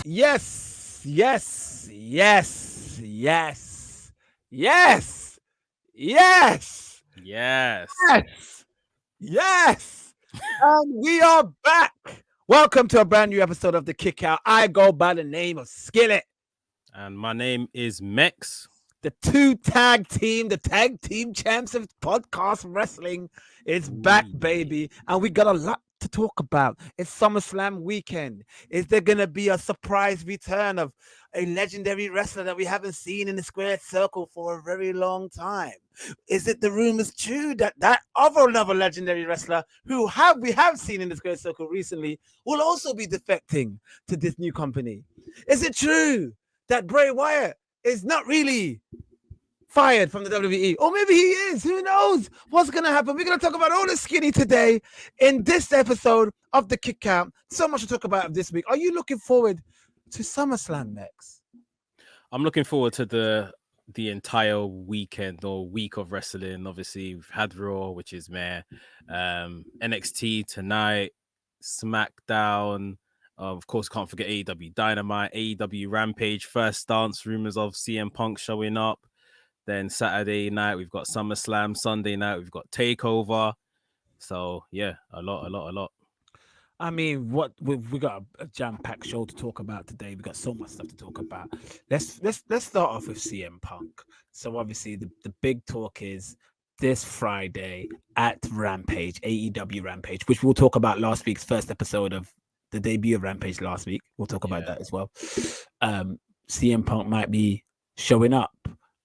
Yes, yes, yes, yes, yes, yes, Yes. yes, yes. And we are back. Welcome to a brand new episode of the KickOut. I go by the name of Skillet. And my name is Mex. The tag team champs of podcast wrestling is back, baby. And we got a lot to talk about. It's SummerSlam weekend. Is there going to be a surprise return of a legendary wrestler that we haven't seen in the squared circle for a very long time? Is it the rumors true that another legendary wrestler who we have seen in the squared circle recently will also be defecting to this new company? Is it true that Bray Wyatt is not really fired from the WWE? Or maybe he is. Who knows what's going to happen? We're going to talk about all the skinny today in this episode of the Kick Out. So much to talk about this week. Are you looking forward to SummerSlam, Mex? I'm looking forward to the entire weekend or week of wrestling. Obviously, we've had Raw, which is meh. NXT tonight, Smackdown. Of course, can't forget AEW Dynamite, AEW Rampage, first dance, rumors of CM Punk showing up. Then Saturday night, we've got SummerSlam. Sunday night, we've got Takeover. So, yeah, a lot. I mean, we got a jam-packed show to talk about today. We got so much stuff to talk about. Let's start off with CM Punk. So obviously, the big talk is this Friday at Rampage, AEW Rampage, which we'll talk about last week's first episode of the debut of Rampage last week. We'll talk about that as well. CM Punk might be showing up.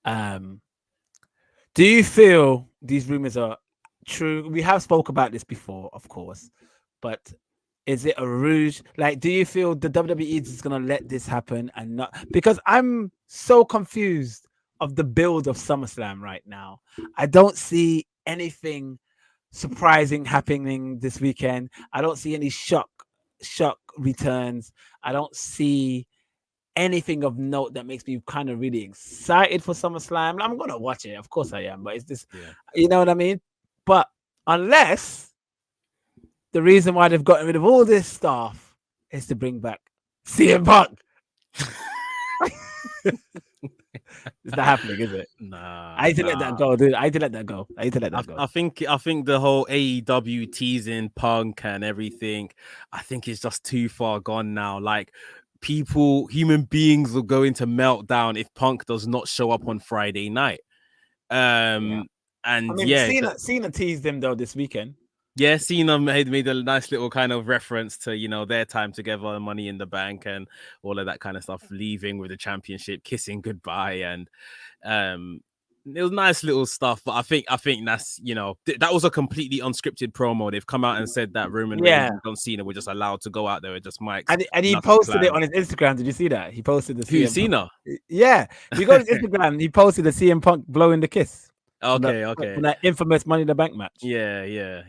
Do you feel these rumors are true? We have spoke about this before, of course, but is it a ruse? Like, do you feel the WWE is going to let this happen and not? Because I'm so confused of the build of SummerSlam right now. I don't see anything surprising happening this weekend. I don't see any shock returns. I don't see anything of note that makes me kind of really excited for SummerSlam. I'm gonna watch it, of course I am, but it's this, you know what I mean? But unless the reason why they've gotten rid of all this stuff is to bring back CM Punk. It's not happening, is it? Nah. I hate to let that go, dude. I hate to let that go. I think the whole AEW teasing Punk and everything, I think it's just too far gone now. Like, human beings will go into meltdown if Punk does not show up on Friday night. And I mean, Cena teased them though this weekend. Yeah, Cena made a nice little kind of reference to, their time together, Money in the Bank and all of that kind of stuff, leaving with the championship, kissing goodbye. And it was nice little stuff. But I think that's, that was a completely unscripted promo. They've come out and said that Roman Reigns and John Cena were just allowed to go out there with just mics. And he posted it on his Instagram. Did you see that? He posted the CM Cena? Yeah. You go to his Instagram, he posted the CM Punk blowing the kiss. Okay. From that infamous Money in the Bank match. Yeah.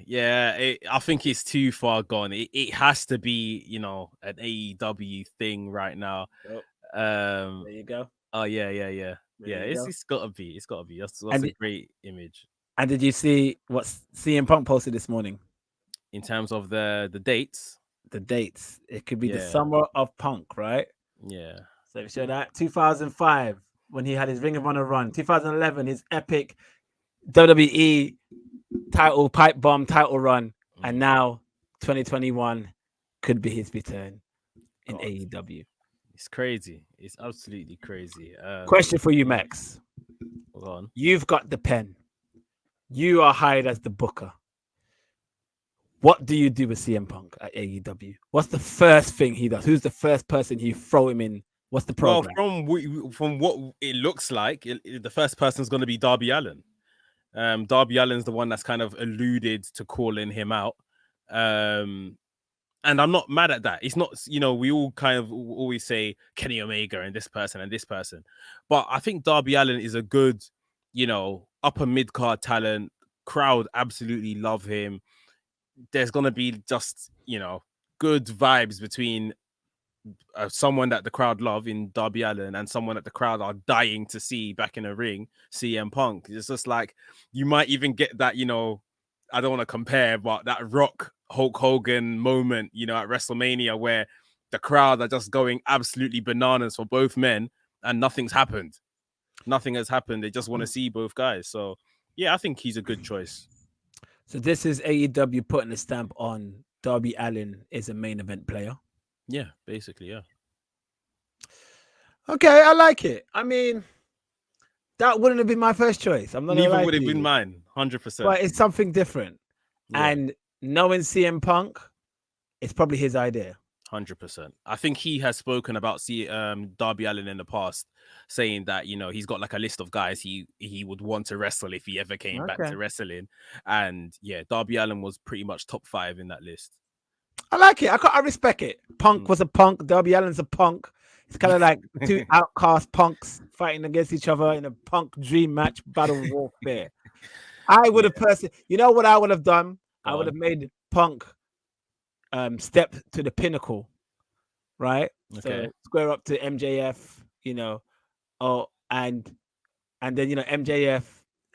I think it's too far gone. It has to be, an AEW thing right now. There you go. Oh yeah. It's gotta be. That's a great image. And did you see what CM Punk posted this morning? In terms of the dates? The dates. It could be the summer of Punk, right? Yeah. So show that 2005 when he had his Ring of Honor run. 2011, his epic WWE pipe bomb title run, and now 2021 could be his return in AEW. It's crazy. It's absolutely crazy. Question for you, Max. Hold on. You've got the pen. You are hired as the booker. What do you do with CM Punk at AEW? What's the first thing he does? Who's the first person you throw him in? What's the program? Well, from what it looks like, the first person is going to be Darby Allin. Darby Allin's the one that's kind of alluded to calling him out. And I'm not mad at that. It's not, we all kind of always say Kenny Omega and this person. But I think Darby Allin is a good, upper mid-card talent. Crowd absolutely love him. There's going to be just, good vibes between someone that the crowd love in Darby Allin and someone that the crowd are dying to see back in a ring, CM Punk. It's just like, you might even get that, I don't want to compare, but that Rock Hulk Hogan moment, you know, at WrestleMania where the crowd are just going absolutely bananas for both men and nothing's happened. Nothing has happened. They just want to see both guys. So yeah, I think he's a good choice. So this is AEW putting a stamp on Darby Allin is a main event player. Yeah, basically, yeah. Okay, I like it. I mean, that wouldn't have been my first choice. I'm not gonna Neither lie would to have been you. mine, 100%. But it's something different. Yeah. And knowing CM Punk, it's probably his idea. 100%. I think he has spoken about Darby Allin in the past, saying that, you know, he's got like a list of guys he would want to wrestle if he ever came back to wrestling. And yeah, Darby Allin was pretty much top 5 in that list. I like it. I respect it. Punk was a punk. Darby Allin's a punk. It's kind of like two outcast punks fighting against each other in a punk dream match, battle warfare. I would have personally, you know what I would have done? I would have made Punk step to the pinnacle, right? Okay. So square up to MJF, you know, and then, you know, MJF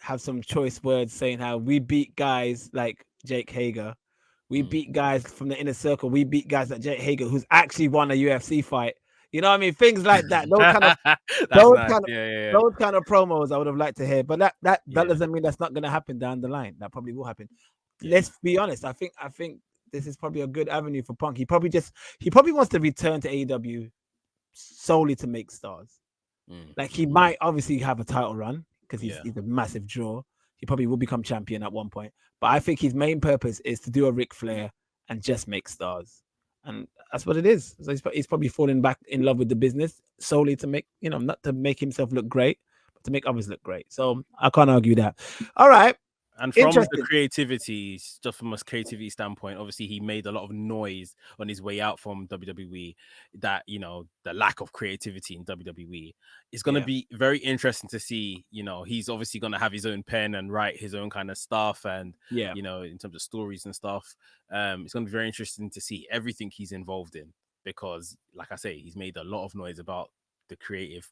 have some choice words saying how we beat guys like Jake Hager. We beat guys from the inner circle. We beat guys like Jake Hager, who's actually won a UFC fight. You know what I mean? Things like that. Those kind of those kind of promos I would have liked to hear. But that doesn't mean that's not going to happen down the line. That probably will happen. Yeah. Let's be honest. I think this is probably a good avenue for Punk. He probably wants to return to AEW solely to make stars. Like he might obviously have a title run because he's a massive draw. He probably will become champion at one point. But I think his main purpose is to do a Ric Flair and just make stars. And that's what it is. So he's probably falling back in love with the business solely to make, you know, not to make himself look great, but to make others look great. So I can't argue that. All right. And from the creativity, just from a creativity standpoint, obviously he made a lot of noise on his way out from WWE. That, you know, the lack of creativity in WWE is going to be very interesting to see. You know, he's obviously going to have his own pen and write his own kind of stuff, and you know, in terms of stories and stuff, it's going to be very interesting to see everything he's involved in, because, like I say, he's made a lot of noise about the creative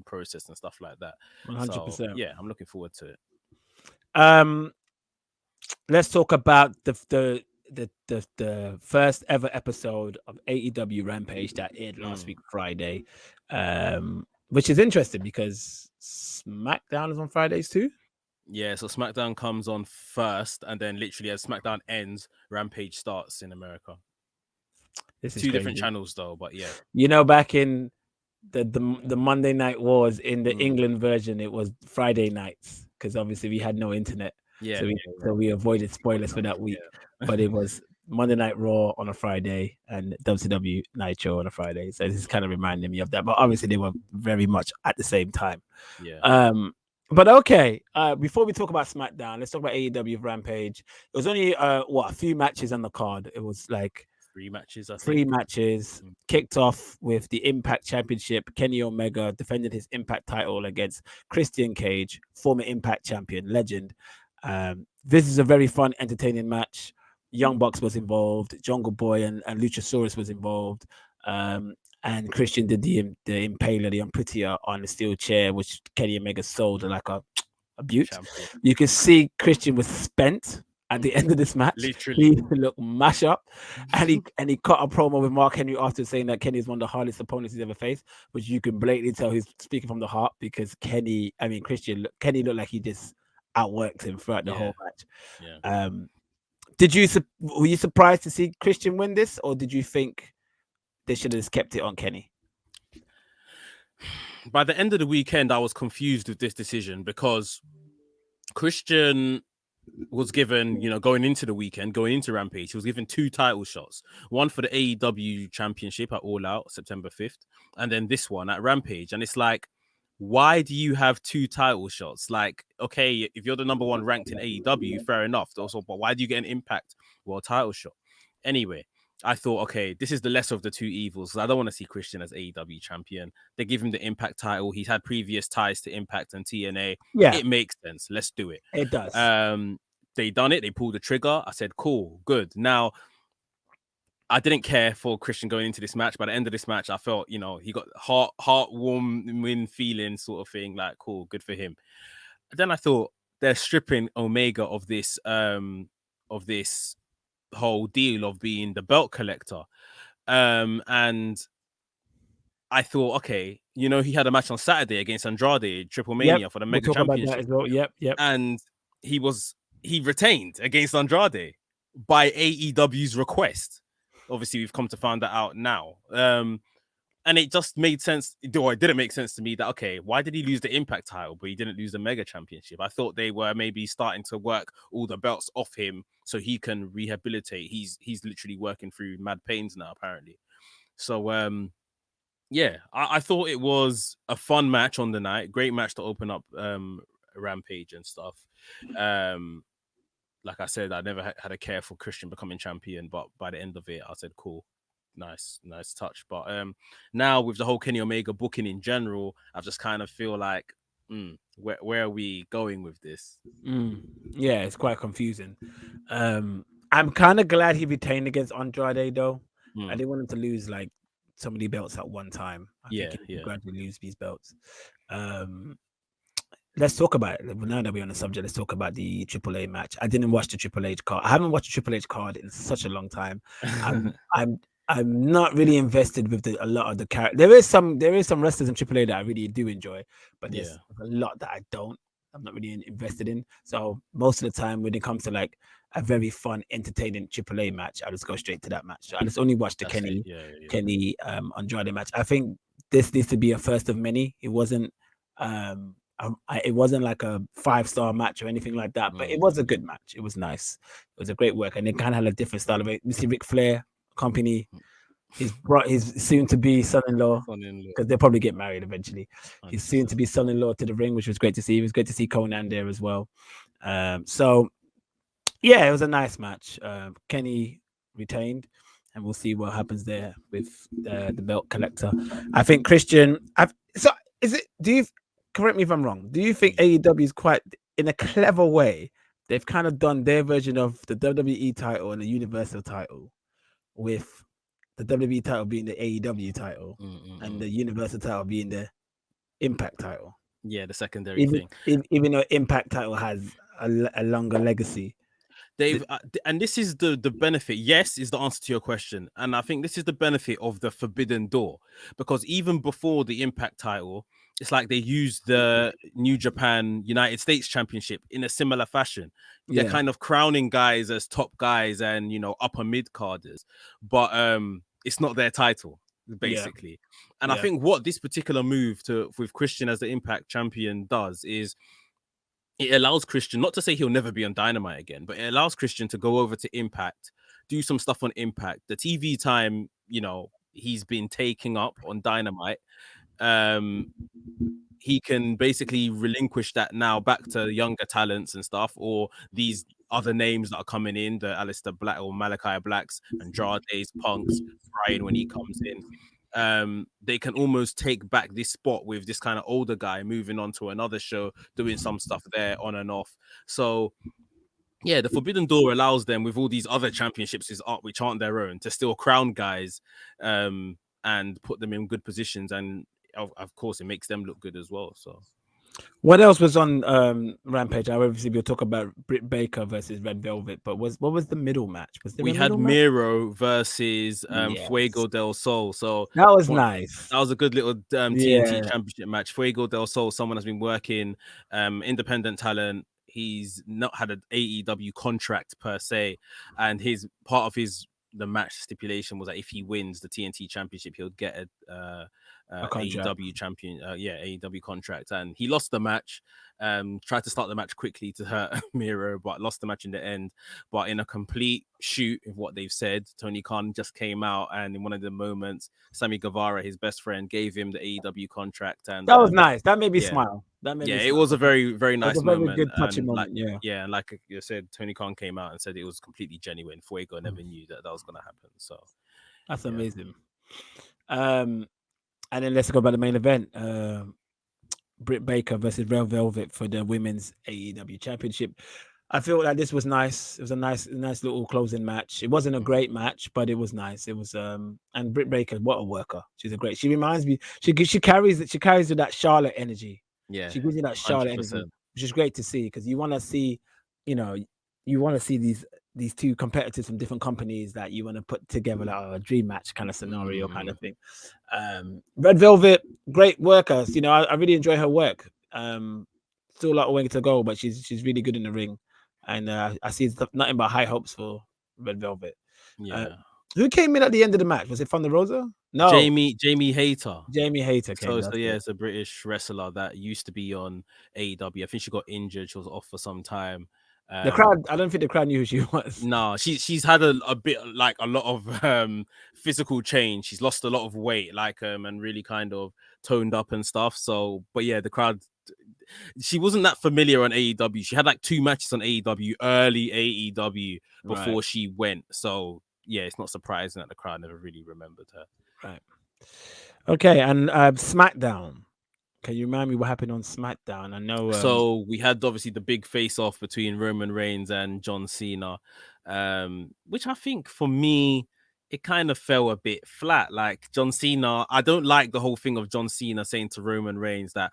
process and stuff like that. 100%. So, yeah, I'm looking forward to it. Let's talk about the first ever episode of AEW Rampage that aired last week Friday, which is interesting because SmackDown is on Fridays too. Yeah, so SmackDown comes on first, and then literally as SmackDown ends, Rampage starts in America. This is two different channels though, but yeah. You know, back in the Monday Night Wars, in the England version, it was Friday nights because obviously we had no internet. Yeah. So we avoided spoilers for that week. But it was Monday Night Raw on a Friday and WCW Nitro on a Friday. So this is kind of reminding me of that. But obviously they were very much at the same time. Yeah. But okay, before we talk about SmackDown, let's talk about AEW Rampage. It was only a few matches on the card. It was like 3 matches, I think. 3 matches. Kicked off with the Impact Championship. Kenny Omega defended his Impact title against Christian Cage, former Impact champion, legend. This is a very fun, entertaining match. Young Bucks was involved. Jungle Boy and Luchasaurus was involved. And Christian did the Impaler, the Unprettier on the steel chair, which Kenny Omega sold like a beaut. Champion. You can see Christian was spent at the end of this match. Literally. He looked mash up. And he cut a promo with Mark Henry after saying that Kenny is one of the hardest opponents he's ever faced, which you can blatantly tell he's speaking from the heart, because Kenny looked like he just outworked him throughout the whole match. Yeah. Were you surprised to see Christian win this, or did you think they should have just kept it on Kenny? By the end of the weekend, I was confused with this decision, because Christian was given, you know, going into Rampage, he was given 2 title shots. One for the AEW Championship at All Out, September 5th, and then this one at Rampage. And it's like, why do you have 2 title shots? Like, okay, if you're the number 1 ranked in AEW, fair enough. Also, but why do you get an Impact World title shot? Anyway, I thought, okay, this is the lesser of the 2 evils. I don't want to see Christian as AEW champion. They give him the Impact title. He's had previous ties to Impact and TNA. Yeah, it makes sense. Let's do it. It does. They done it. They pulled the trigger. I said, cool, good. Now, I didn't care for Christian going into this match. By the end of this match, I felt, you know, he got heartwarming feeling sort of thing. Like, cool, good for him. Then I thought, they're stripping Omega of this whole deal of being the belt collector. And I thought, okay, he had a match on Saturday against Andrade, Triple Yep, Mania for the we'll Mega talk about that Championship, as well. Yep. and he retained against Andrade by AEW's request. Obviously, we've come to find that out now. And it just made sense. Or it didn't make sense to me that, okay, why did he lose the Impact title, but he didn't lose the Mega Championship? I thought they were maybe starting to work all the belts off him so he can rehabilitate. He's literally working through mad pains now, apparently. So, yeah, I thought it was a fun match on the night. Great match to open up Rampage and stuff. Like I said, I never had a care for Christian becoming champion, but by the end of it, I said, cool. Nice touch. But now with the whole Kenny Omega booking in general, I just kind of feel like, where are we going with this? Yeah, it's quite confusing. I'm kind of glad he retained against Andrade, though. I didn't want him to lose like so many belts at one time. I think he gradually lose these belts. Let's talk about it. Now that we're on the subject, let's talk about the Triple A match. I didn't watch the Triple H card. I haven't watched the Triple H card in such a long time. I'm not really invested with a lot of the characters. There is some wrestlers in Triple A that I really do enjoy, but there's a lot that I'm not really invested in. So most of the time, when it comes to like a very fun, entertaining Triple A match, I just go straight to that match. So I just only watch the Kenny Andrade match. I think this needs to be a first of many. It wasn't it wasn't like a 5-star match or anything like that, but it was a good match. It was nice. It was a great work, and it kind of had a different style of it. You see Ric Flair company. He's brought his soon-to-be son-in-law, because they'll probably get married eventually. 100%. His soon-to-be son-in-law to the ring, which was great to see. It was great to see Conan there as well. So, yeah, it was a nice match. Kenny retained, and we'll see what happens there with the belt collector. I think Christian. Correct me if I'm wrong. Do you think AEW is quite, in a clever way, they've kind of done their version of the WWE title and the Universal title, with the WWE title being the AEW title and the Universal title being the Impact title? Yeah, the secondary thing. Even though Impact title has a longer legacy. And this is the benefit. Yes, is the answer to your question. And I think this is the benefit of the Forbidden Door, because even before the Impact title, it's like they used the New Japan United States Championship in a similar fashion. They're kind of crowning guys as top guys and, upper mid carders, but it's not their title, basically. And I think what this particular move with Christian as the Impact champion does is it allows Christian, not to say he'll never be on Dynamite again, but it allows Christian to go over to Impact, do some stuff on Impact. The TV time, he's been taking up on Dynamite. He can basically relinquish that now back to younger talents and stuff, or these other names that are coming in, the Aleister Black or Malachi Blacks, Andrade's, Punks, Brian when he comes in. They can almost take back this spot with this kind of older guy moving on to another show, doing some stuff there on and off. So yeah, the Forbidden Door allows them, with all these other championships which aren't their own, to still crown guys and put them in good positions, and of course it makes them look good as well. So what else was on Rampage? Obviously, we'll talk about Britt Baker versus Red Velvet, but what was the middle match? We had Miro versus Fuego del Sol. So that was nice. That was a good little TNT Championship match. Fuego del Sol, someone has been working independent talent. He's not had an AEW contract per se, and his part of the match stipulation was that if he wins the TNT Championship, he'll get a AEW champion, AEW contract, and he lost the match. Tried to start the match quickly to hurt Miro, but lost the match in the end. But in a complete shoot of what they've said, Tony Khan just came out, and in one of the moments, Sammy Guevara, his best friend, gave him the AEW contract, and that was nice. That made me smile. It was a very, very nice moment. Good touching moment. And like you said, Tony Khan came out and said it was completely genuine. Fuego never knew that was going to happen. So that's amazing. And then let's go about the main event. Britt Baker versus Red Velvet for the women's AEW championship. I feel like this was nice. It was a nice little closing match. It wasn't a great match, but it was nice. It was and Britt Baker, what a worker. She's a great. She reminds me. She carries with that Charlotte energy. Yeah, she gives you that Charlotte 100%. Energy. which is great to see because you want to see, you want to see these two competitors from different companies that you want to put together like a dream match kind of scenario kind of thing. Red Velvet, great workers. I really enjoy her work. Still a lot of way to go, but she's really good in the ring, and I see nothing but high hopes for Red Velvet. Who came in at the end of the match? Was it Thunder Rosa? No, Jamie Hayter. Jamie Hayter came. So yeah, it's a British wrestler that used to be on AEW. I think she got injured. She was off for some time. The crowd, I don't think the crowd knew who she was. No, she's had a bit like a lot of physical change. She's lost a lot of weight, and really kind of toned up and stuff. So, but yeah, the crowd. She wasn't that familiar on AEW. She had like 2 matches on AEW, early AEW, before she went. So yeah, it's not surprising that the crowd never really remembered her. Right. Okay, and SmackDown. Can you remind me what happened on SmackDown? I know. So we had obviously the big face-off between Roman Reigns and John Cena, which I think for me, it kind of fell a bit flat. Like John Cena, I don't like the whole thing of John Cena saying to Roman Reigns that,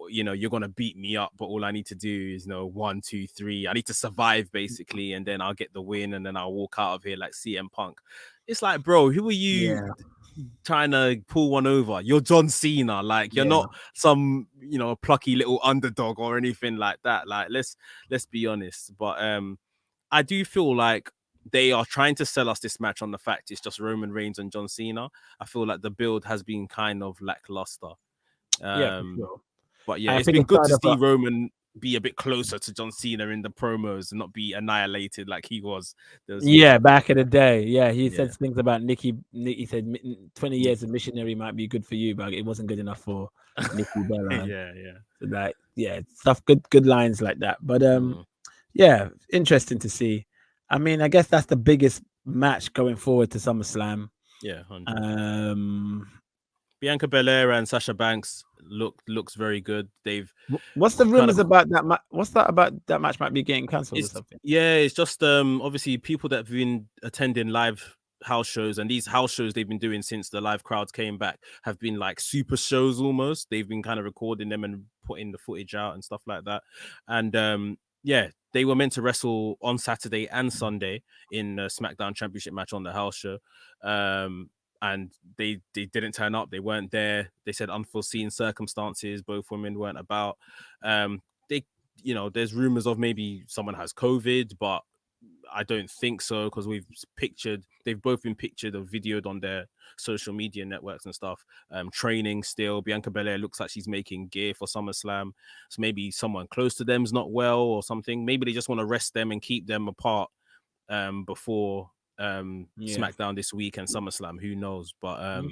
you're going to beat me up, but all I need to do is, 1, 2, 3. I need to survive basically, and then I'll get the win, and then I'll walk out of here like CM Punk. It's like, bro, who are you trying to pull one over? You're John Cena, like you're not some plucky little underdog or anything like that. Like let's be honest. But I do feel like they are trying to sell us this match on the fact it's just Roman Reigns and John Cena. I feel like the build has been kind of lackluster. But yeah, it's been good to see Roman be a bit closer to John Cena in the promos and not be annihilated like he was. Back in the day. Yeah, he said things about Nikki. He said 20 years of missionary might be good for you, but it wasn't good enough for Nikki Bella. So stuff, good lines like that. But interesting to see. I mean, I guess that's the biggest match going forward to SummerSlam. Yeah, 100%. Bianca Belair and Sasha Banks looks very good. What's the rumors about that? What's that about that match might be getting cancelled or something? Yeah, it's just obviously people that have been attending live house shows, and these house shows they've been doing since the live crowds came back have been like super shows almost. They've been kind of recording them and putting the footage out and stuff like that. And they were meant to wrestle on Saturday and Sunday in a SmackDown Championship match on the house show. And they didn't turn up. They weren't there. They said unforeseen circumstances. Both women weren't about. There's rumors of maybe someone has COVID, but I don't think so because they've both been pictured or videoed on their social media networks and stuff. Training still. Bianca Belair looks like she's making gear for SummerSlam. So maybe someone close to them's not well or something. Maybe they just want to rest them and keep them apart before SmackDown this week and SummerSlam. Who knows? But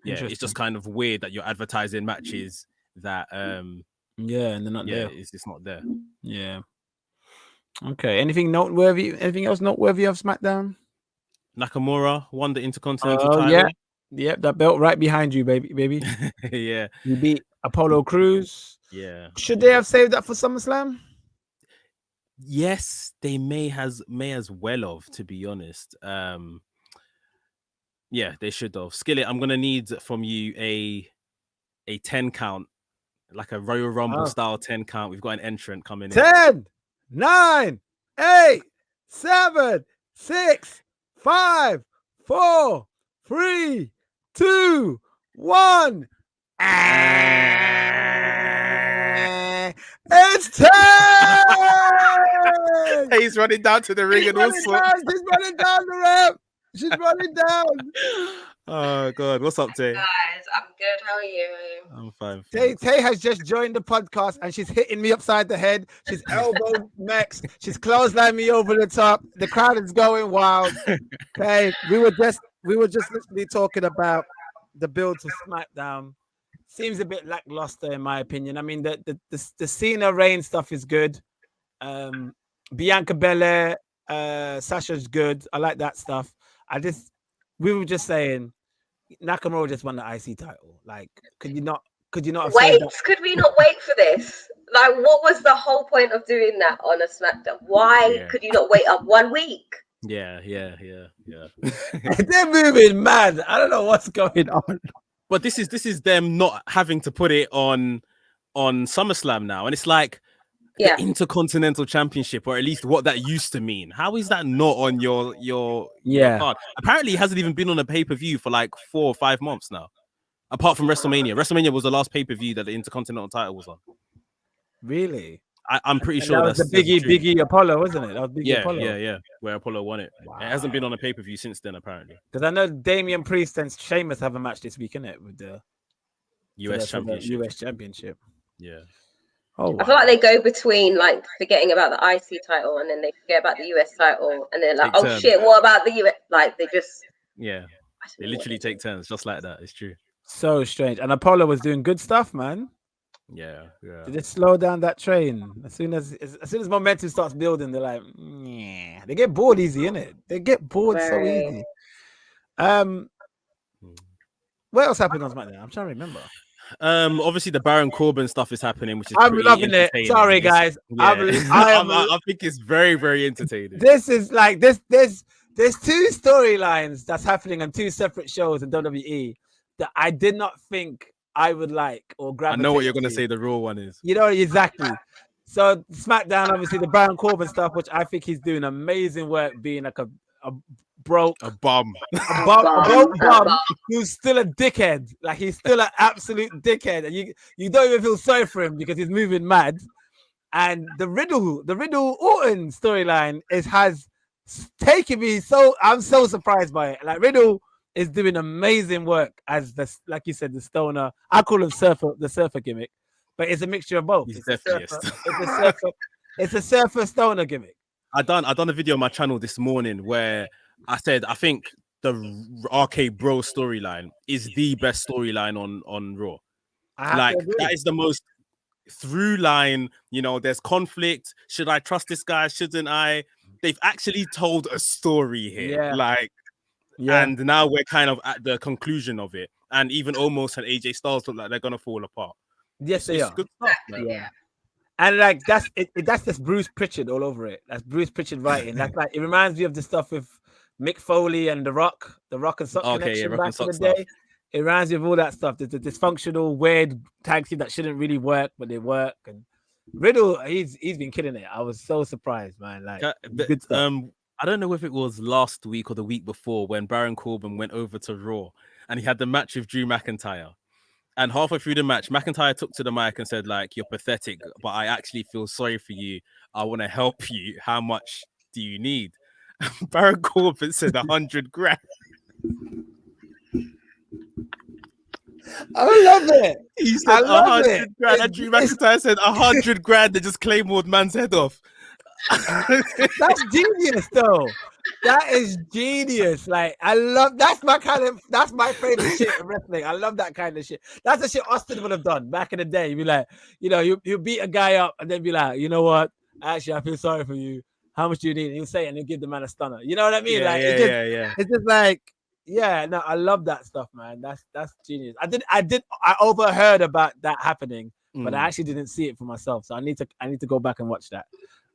it's just kind of weird that you're advertising matches that and they're not there. It's not there. Yeah. Okay. Anything noteworthy? Anything else noteworthy of SmackDown? Nakamura won the Intercontinental title. Yeah, that belt right behind you, baby. Yeah. You beat Apollo Crews. Yeah. Should they have saved that for SummerSlam? Yes, they may as well have, to be honest. Yeah, they should have. Skillet, I'm gonna need from you a 10 count, like a Royal Rumble style 10 count. We've got an entrant coming in. 10, 9, 8, 7, 6, 5, 4, 3, 2, 1. It's 10! He's running down to the ring and She's running down the ramp. She's running down. Oh God, what's up, Tay? Guys, I'm good. How are you? I'm fine. Tay has just joined the podcast and she's hitting me upside the head. She's elbowed Max. She's clotheslined me over the top. The crowd is going wild. Okay, we were just literally talking about the build to SmackDown. Seems a bit lackluster in my opinion. I mean, the Cena Reigns stuff is good. Bianca Belair, Sasha's good. I like that stuff. We were just saying Nakamura just won the IC title. Like, could you not wait? Could we not wait for this? Like, what was the whole point of doing that on a SmackDown? Why could you not wait up 1 week? Yeah. They're moving mad. I don't know what's going on. But this is them not having to put it on SummerSlam now, and it's like Yeah. the Intercontinental Championship, or at least what that used to mean. How is that not on your card? Apparently, it hasn't even been on a pay-per-view for like 4 or 5 months now. Apart from WrestleMania. WrestleMania was the last pay-per-view that the Intercontinental title was on. Really? I'm pretty And sure that was the Biggie Apollo, wasn't it? That was Biggie Apollo. Yeah, where Apollo won it. Wow. It hasn't been on a pay-per-view since then, apparently. Because I know Damian Priest and Sheamus have a match this week, innit? With the US Championship. Yeah. Oh, wow. I feel like they go between like forgetting about the IC title and then they forget about the US title and they're like, oh shit, what about the US? Like they just they literally take turns just like that. It's true. So strange. And Apollo was doing good stuff, man. Yeah. They just slow down that train. As soon as momentum starts building, they're like, yeah. They get bored easy, innit? They get bored so easy. What else happened on SmackDown? I'm trying to remember. Obviously the Baron Corbin stuff is happening, which is I'm loving it. Sorry, guys. I think it's very, very entertaining. This is like there's 2 storylines that's happening on 2 separate shows in WWE that I did not think I would like or gravitate. I know what you're gonna say. The Raw one is. You know exactly. So SmackDown, obviously the Baron Corbin stuff, which I think he's doing amazing work, being like a bum who's still a dickhead. Like he's still an absolute dickhead, and you don't even feel sorry for him because he's moving mad. And the Riddle Orton storyline has taken me I'm so surprised by it. Like Riddle is doing amazing work as like you said, the stoner. I call him the surfer gimmick, but it's a mixture of both. It's a surfer stoner gimmick. I done a video on my channel this morning where I said I think the RK Bro storyline is the best storyline on Raw. Like that is the most through line. You know, there's conflict. Should I trust this guy? Shouldn't I? They've actually told a story here. And now we're kind of at the conclusion of it. And even Omos and AJ Styles look like they're gonna fall apart. Yes, they are. Good stuff, yeah. And like that's just Bruce Pritchard all over it. That's Bruce Pritchard writing. That's like it reminds me of the stuff with Mick Foley and The Rock and Sock connection back in the day. It reminds me of all that stuff. The dysfunctional, weird tag team that shouldn't really work, but they work. And Riddle, he's been killing it. I was so surprised, man. Like good stuff. I don't know if it was last week or the week before when Baron Corbin went over to Raw and he had the match with Drew McIntyre. And halfway through the match, McIntyre took to the mic and said, like, you're pathetic, but I actually feel sorry for you. I want to help you. How much do you need? Baron Corbin said 100 grand. I love it. He said 100 grand. And Drew McIntyre said 100 grand. They just Claymore'd man's head off. That's genius, though. That is genius. Like I love that's my favorite shit in wrestling. I love that kind of shit. That's the shit Austin would have done back in the day. You'd be like, you know, you beat a guy up and then be like, you know what? Actually, I feel sorry for you. How much do you need? And he'll say it and he'll give the man a stunner. You know what I mean? It's just like, yeah, no, I love that stuff, man. That's genius. I overheard about that happening, but I actually didn't see it for myself. So I need to go back and watch that.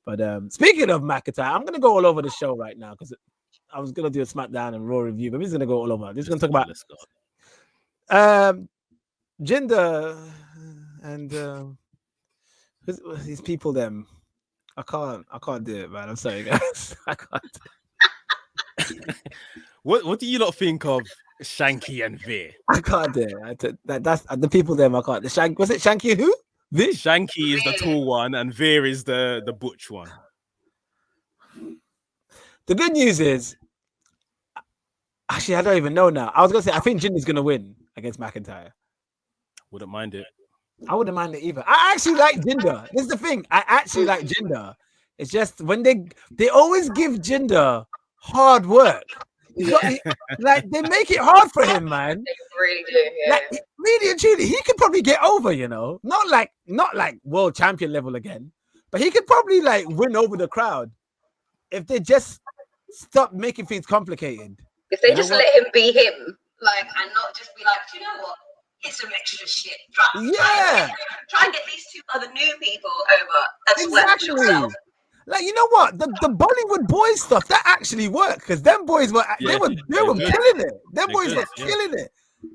But speaking of McIntyre, I'm gonna go all over the show right now because I was gonna do a SmackDown and Raw review, but he's gonna go all over. This is gonna talk about Jinder and these people. Them, I can't do it, man. I'm sorry, guys. I can't. What do you lot think of Shanky and Veer? I can't do it. That's the people. Them, I can't. Was it Shanky and who? Veer? Shanky is the tall one, and Veer is the butch one. The good news is, actually, I don't even know now. I was gonna say I think Jinder's gonna win against McIntyre. Wouldn't mind it. I wouldn't mind it either. I actually like Jinder. This is the thing. I actually like Jinder. It's just when they always give Jinder hard work. Like they make it hard for him, man. They really do. Yeah. Like, really and truly, he could probably get over. You know, not like world champion level again, but he could probably like win over the crowd if they just stop making things complicated. If they just let him be him, like, and not just be like, you know what? Get some extra shit. Try and get these 2 other new people over as well. Like, you know what? The Bollywood boys stuff that actually worked because them boys were killing it. Them boys were killing it.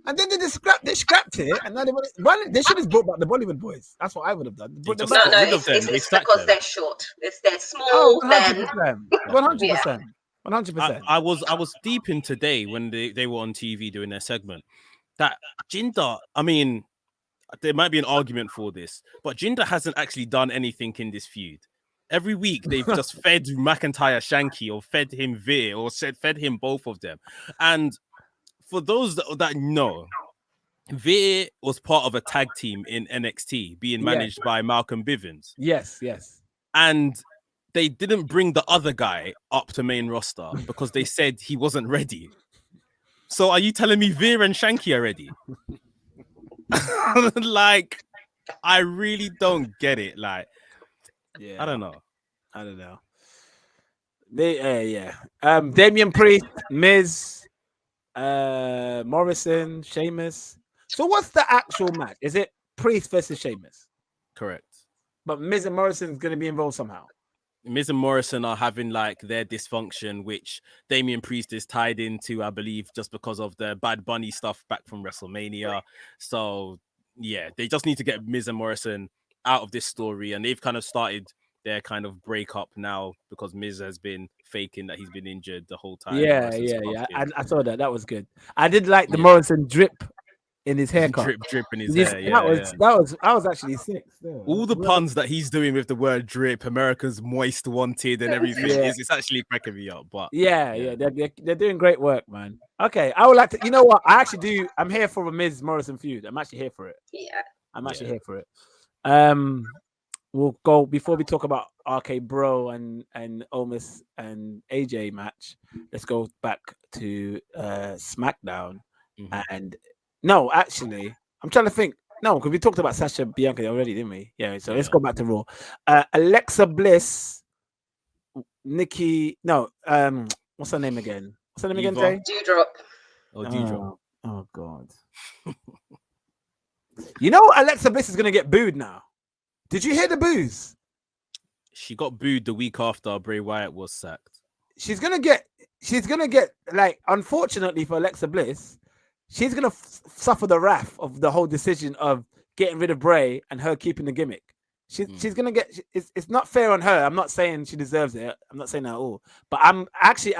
And then they scrapped it, and now they should have brought back the Bollywood boys. That's what I would have done. They just No, got rid of it's, them. it's, They it's sacked because them. they're short. They're small. Oh, then 100%. 100%. I was deep in today when they were on TV doing their segment. That Jinder, I mean, there might be an argument for this, but Jinder hasn't actually done anything in this feud. Every week they've just fed McIntyre Shanky or fed him Veer or fed him both of them. And for those that know, Veer was part of a tag team in NXT being managed by Malcolm Bivens. Yes. And they didn't bring the other guy up to main roster because they said he wasn't ready. So are you telling me Veer and Shanky are ready? Like, I really don't get it. Like, I don't know. Damian Priest, Miz, Morrison, Sheamus. So what's the actual match? Is it Priest versus Sheamus? Correct. But Miz and Morrison is going to be involved somehow. Miz and Morrison are having like their dysfunction, which Damian Priest is tied into, I believe, just because of the Bad Bunny stuff back from WrestleMania. So yeah, they just need to get Miz and Morrison out of this story, and they've kind of started their kind of breakup now because Miz has been faking that he's been injured the whole time. Yeah. I saw that. That was good. I did like the Morrison drip in his haircut. Drip in his hair. I was actually sick. Still. All the puns that he's doing with the word drip, America's most wanted and everything, it's actually cracking me up. But they're doing great work, man. Okay, I would like to. You know what? I actually do. I'm here for a Miz Morrison feud. I'm actually here for it. Yeah, I'm actually here for it. We'll go before we talk about RK Bro and Omos and AJ match. Let's go back to SmackDown. And no, actually, I'm trying to think. No, because we talked about Sasha Bianca already, didn't we? Yeah. So let's go back to Raw. Alexa Bliss, Nikki. No, what's her name again? Tay? Dewdrop. Dewdrop. Oh God. You know Alexa Bliss is gonna get booed now. Did you hear the boos? She got booed the week after Bray Wyatt was sacked. She's gonna get like, unfortunately for Alexa Bliss, she's gonna suffer the wrath of the whole decision of getting rid of Bray and her keeping the gimmick. She's gonna get. It's not fair on her. I'm not saying she deserves it. I'm not saying that at all. But I'm actually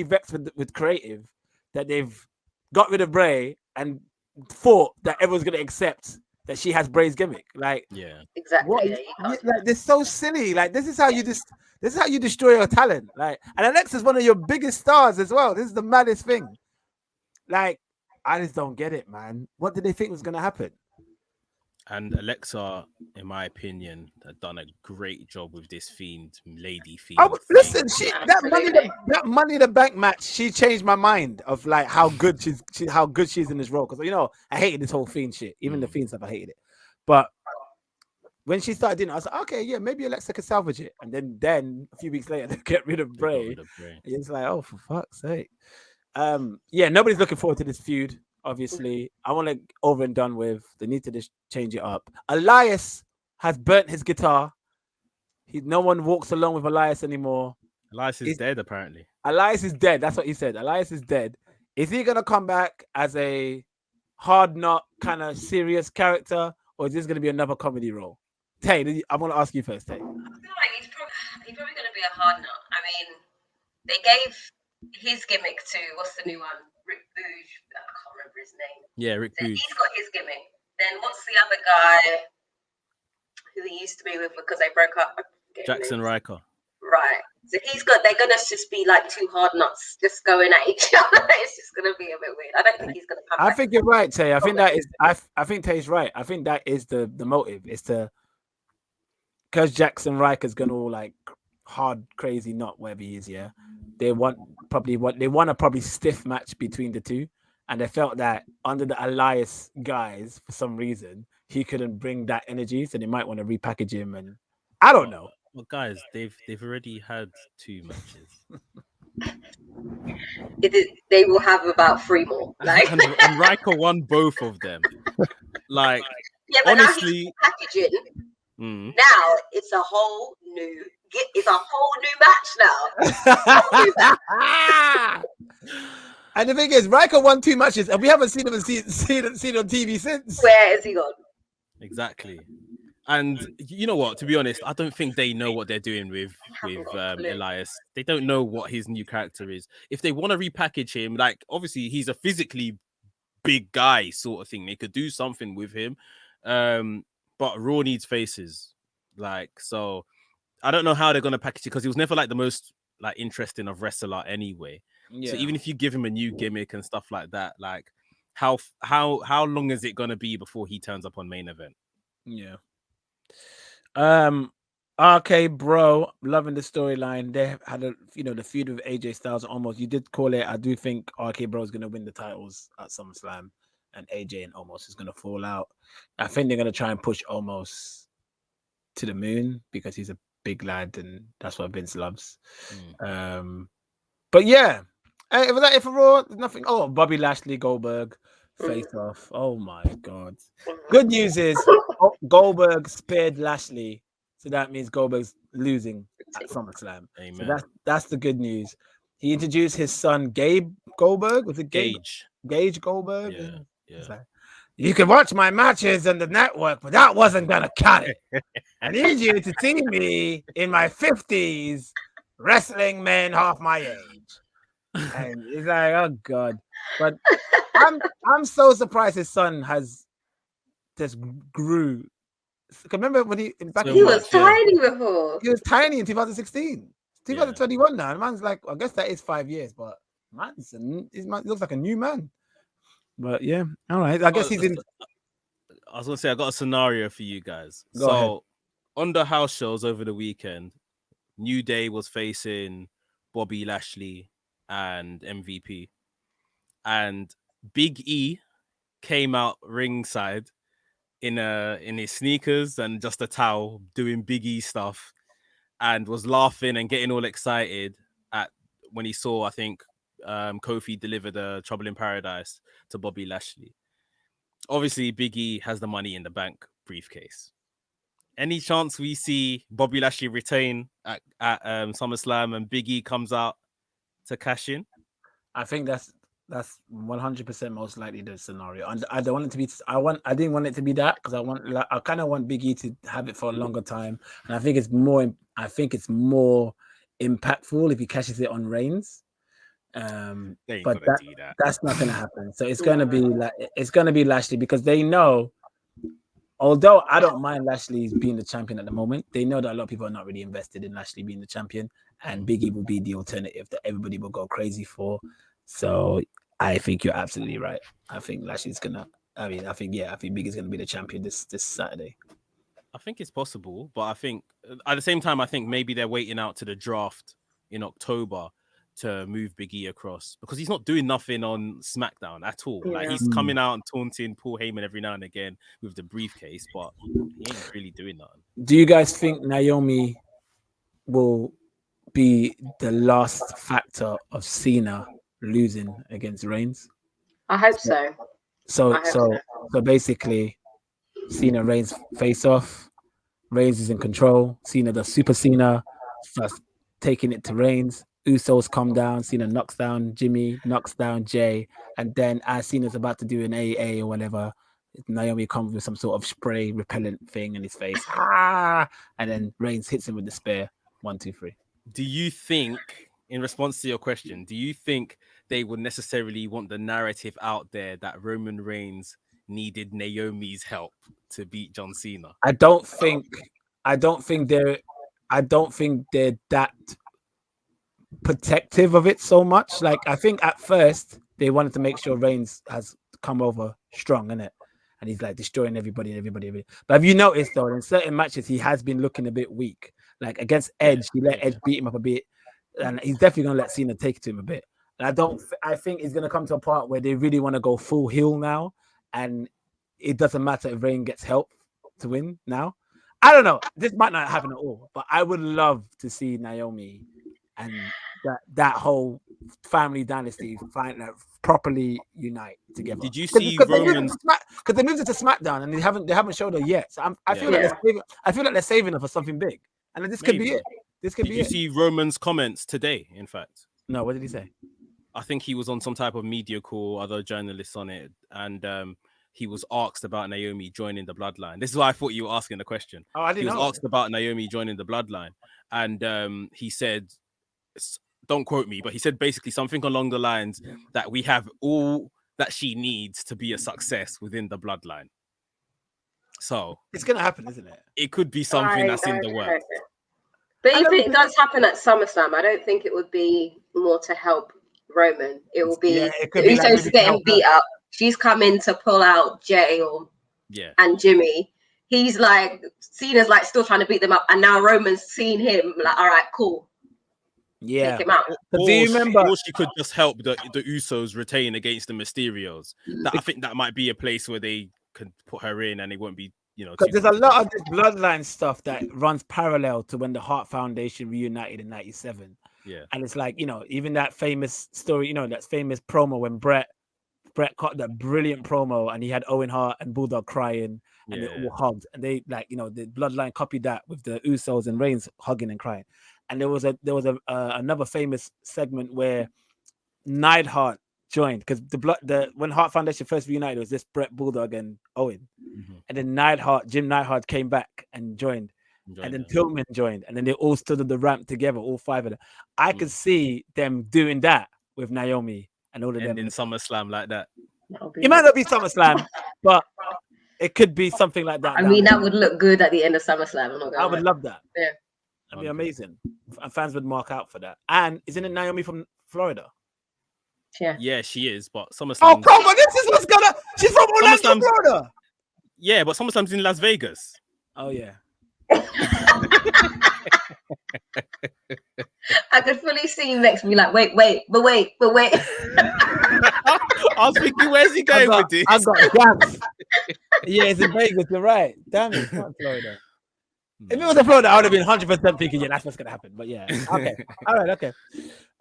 vexed with creative that they've got rid of Bray and thought that everyone's gonna accept that she has Bray's gimmick. Like, exactly. Like, they're so silly. Like, this is how you destroy your talent. Like, and Alexa's one of your biggest stars as well. This is the maddest thing. Like, I just don't get it, man. What did they think was gonna happen? And Alexa, in my opinion, had done a great job with this lady Fiend. Oh, listen, that Money in the Bank match, she changed my mind of like how good she's in this role. Because I hated this whole Fiend shit, even the Fiend stuff, I hated it. But when she started doing it, I was like, okay, yeah, maybe Alexa could salvage it. And then a few weeks later, they get rid of Bray. It's like, oh, for fuck's sake. Nobody's looking forward to this feud. Obviously, I want to over and done with. They need to just change it up. Elias has burnt his guitar. No one walks along with Elias anymore. Elias is dead, apparently. Elias is dead. That's what he said. Elias is dead. Is he gonna come back as a hard nut kind of serious character, or is this gonna be another comedy role? Tay, I want to ask you first, Tay. I feel like he's probably gonna be a hard nut. I mean, they gave his gimmick to what's the new one? Rick Booge. I can't remember his name. Yeah, Rick Booge. He's got his gimmick. Then what's the other guy who he used to be with because they broke up? Jackson Riker. Right. So they're gonna just be like two hard nuts just going at each other. It's just gonna be a bit weird. I don't think he's gonna come back. I think you're right, Tay. I think that is I think Tay's right. I think that is the motive. It's because Jackson Riker's gonna all like hard, crazy nut, whatever he is, yeah. They want a probably stiff match between the two. And they felt that under the Elias guys, for some reason, he couldn't bring that energy, so they might want to repackage him. And I don't know. Well, guys, they've already had 2 matches. They will have about 3 more. Like. and Riker won both of them. Like, yeah, but honestly, now he's packaging. Now it's a whole new match now. And the thing is, Riker won 2 matches, and we haven't seen him on TV since. Where is he gone? Exactly. And you know what? To be honest, I don't think they know what they're doing with Elias. They don't know what his new character is. If they want to repackage him, like obviously he's a physically big guy sort of thing. They could do something with him. But Raw needs faces. Like, so I don't know how they're gonna package it because he was never like the most like interesting of wrestler anyway. Yeah. So even if you give him a new gimmick and stuff like that, like how long is it gonna be before he turns up on main event? Yeah. RK Bro, loving the storyline. They had the feud with AJ Styles almost. You did call it. I do think RK Bro is gonna win the titles at SummerSlam, and AJ and Omos is gonna fall out. I think they're gonna try and push Omos to the moon because he's a big lad and that's what Vince loves. But yeah, was that it for Raw? Nothing. Oh, Bobby Lashley, Goldberg face off. Oh my god. Good news is Goldberg spared Lashley, so that means Goldberg's losing at SummerSlam. Amen. So that's the good news. He introduced his son Gabe Goldberg. Was it Gage Goldberg? Yeah. Like, you can watch my matches on the network, but that wasn't gonna cut it. I need you to see me in my 50s wrestling men half my age. And he's like, oh god. But I'm so surprised his son has just grew. Remember when he was tiny before? He was tiny in 2016. 2021 now. And man's like, I guess that is 5 years, but man, he looks like a new man. But yeah, all right. I guess he's in. I was gonna say I got a scenario for you guys. Go ahead. On the house shows over the weekend, New Day was facing Bobby Lashley and MVP, and Big E came out ringside in his sneakers and just a towel, doing Big E stuff, and was laughing and getting all excited at when he saw, I think, Kofi delivered a Trouble in Paradise to Bobby Lashley. Obviously, Big E has the Money in the Bank briefcase. Any chance we see Bobby Lashley retain at SummerSlam and Big E comes out to cash in? I think that's 100% most likely the scenario. And I don't want it to be. I didn't want it to be that because I kind of want Big E to have it for a longer time. And I think it's more impactful if he cashes it on Reigns. But that's not going to happen. So it's going to be Lashley because they know. Although I don't mind Lashley being the champion at the moment, they know that a lot of people are not really invested in Lashley being the champion, and Big E will be the alternative that everybody will go crazy for. So I think you're absolutely right. I think Lashley's gonna. I think Big E's gonna be the champion this Saturday. I think it's possible, but I think at the same time, I think maybe they're waiting out to the draft in October to move Big E across because he's not doing nothing on SmackDown at all. Yeah. Like he's coming out and taunting Paul Heyman every now and again with the briefcase, but he ain't really doing nothing. Do you guys think Naomi will be the last factor of Cena losing against Reigns? I hope so. So basically, Cena Reigns face off. Reigns is in control. Cena does Super Cena, starts taking it to Reigns. Usos come down. Cena knocks down Jimmy, knocks down Jay, and then as Cena's about to do an AA or whatever, Naomi comes with some sort of spray repellent thing in his face. And then Reigns hits him with the spear. 1, 2, 3. Do you think, in response to your question, do you think they would necessarily want the narrative out there that Roman Reigns needed Naomi's help to beat John Cena? I don't think they're that protective of it so much. Like I think at first they wanted to make sure Reigns has come over strong, innit? And he's like destroying everybody. But have you noticed though, in certain matches he has been looking a bit weak. Like against Edge, he let Edge beat him up a bit, and he's definitely gonna let Cena take it to him a bit. And I think it's gonna come to a part where they really want to go full heel now, and it doesn't matter if Reigns gets help to win now. I don't know. This might not happen at all, but I would love to see Naomi and that whole family dynasty properly unite together. Did you see Roman? Because they moved it to SmackDown and they haven't showed her yet. So I feel like they're saving her for something big, and this could be it. This could be it. Did you see Roman's comments today? In fact, no. What did he say? I think he was on some type of media call, other journalists on it, and he was asked about Naomi joining the bloodline. This is why I thought you were asking the question. Oh, I didn't He was know. asked about Naomi joining the bloodline, and he said, don't quote me, but he said basically something along the lines that we have all that she needs to be a success within the bloodline. So It's gonna happen, isn't it? it could be something that's in the works. But if it does happen at SummerSlam, I don't think it would be more to help Roman. It will be it could be Usos getting beat up. She's coming to pull out Jay and Jimmy. He's like seen as like still trying to beat them up, and now Roman's seen him like, all right, cool. Yeah. Take him out. Do you remember? Or she could just help the Usos retain against the Mysterios. I think that might be a place where they could put her in, and it won't be, because there's a lot of this bloodline stuff that runs parallel to when the Hart Foundation reunited in '97. Yeah, and it's like, even that famous story, that famous promo when Bret caught that brilliant promo, and he had Owen Hart and Bulldog crying, and they all hugged, and they the bloodline copied that with the Usos and Reigns hugging and crying. And there was another famous segment where Neidhart joined, because when Hart Foundation first reunited, it was this Bret, Bulldog, and Owen, and then Jim Neidhart came back and joined, and then Pillman joined, and then they all stood on the ramp together, all five of them. I could see them doing that with Naomi and all of them in SummerSlam like that. It might not be SummerSlam, but it could be something like that. I mean, that would look good at the end of SummerSlam. I would love that. Yeah, that'd be amazing. And fans would mark out for that. And isn't it Naomi from Florida? Yeah, she is. But SummerSlam. Oh, come on! This is what's gonna. She's from Orlando, Florida. Yeah, but SummerSlam's in Las Vegas. Oh yeah. I could fully see you next to me like, wait. I was thinking, where's he going with this? I got gaps. Yeah, it's in Vegas. You're right. Damn it, it's not Florida. If it was in Florida, I would have been 100% thinking, yeah, that's what's gonna happen. But yeah, okay, all right, okay.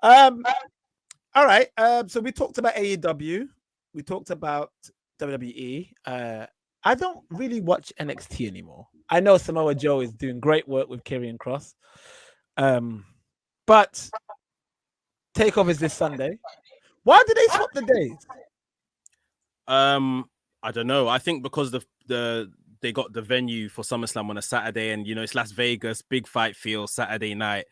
All right. So we talked about AEW. We talked about WWE. I don't really watch NXT anymore. I know Samoa Joe is doing great work with Karrion Kross. But Takeover is this Sunday. Why did they swap the days? I don't know. I think because they got the venue for SummerSlam on a Saturday, and it's Las Vegas, big fight feel Saturday night.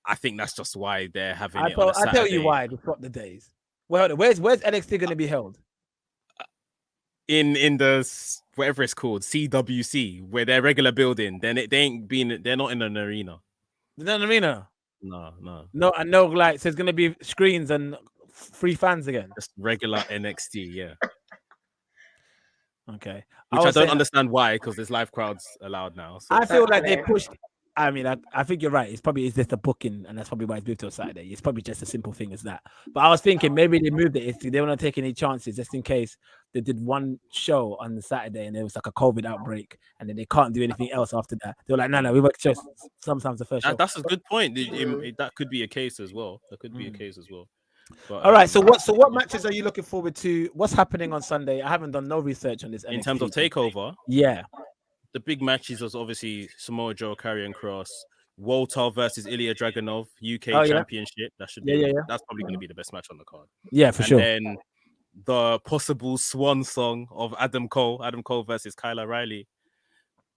I think that's just why they're having it on a Saturday. I'll tell you why they swap the days. Well, where's NXT going to be held? In the whatever it's called, CWC, where their regular building. Then they're not in an arena. They're not in an arena. No. I know. Like, so it's going to be screens and free fans again. Just regular NXT, yeah. Okay. Which I don't understand why, because there's live crowds allowed now. So. I feel like they pushed. I mean, I think you're right. It's just a booking, and that's probably why it's moved to a Saturday. It's probably just a simple thing as that. But I was thinking maybe they moved it. They don't want to take any chances, just in case they did one show on the Saturday and there was like a COVID outbreak, and then they can't do anything else after that. They were like, no, we work just sometimes the first show. That's a good point. That could be a case as well. But, all right. So what matches are you looking forward to? What's happening on Sunday? I haven't done no research on this. In terms of Takeover, yeah. The big matches was obviously Samoa Joe, Karrion Kross, Walter versus Ilya Dragunov, UK Championship. That should be that's probably going to be the best match on the card. Yeah, for sure. And then the possible swan song of Adam Cole versus Kyle O'Reilly.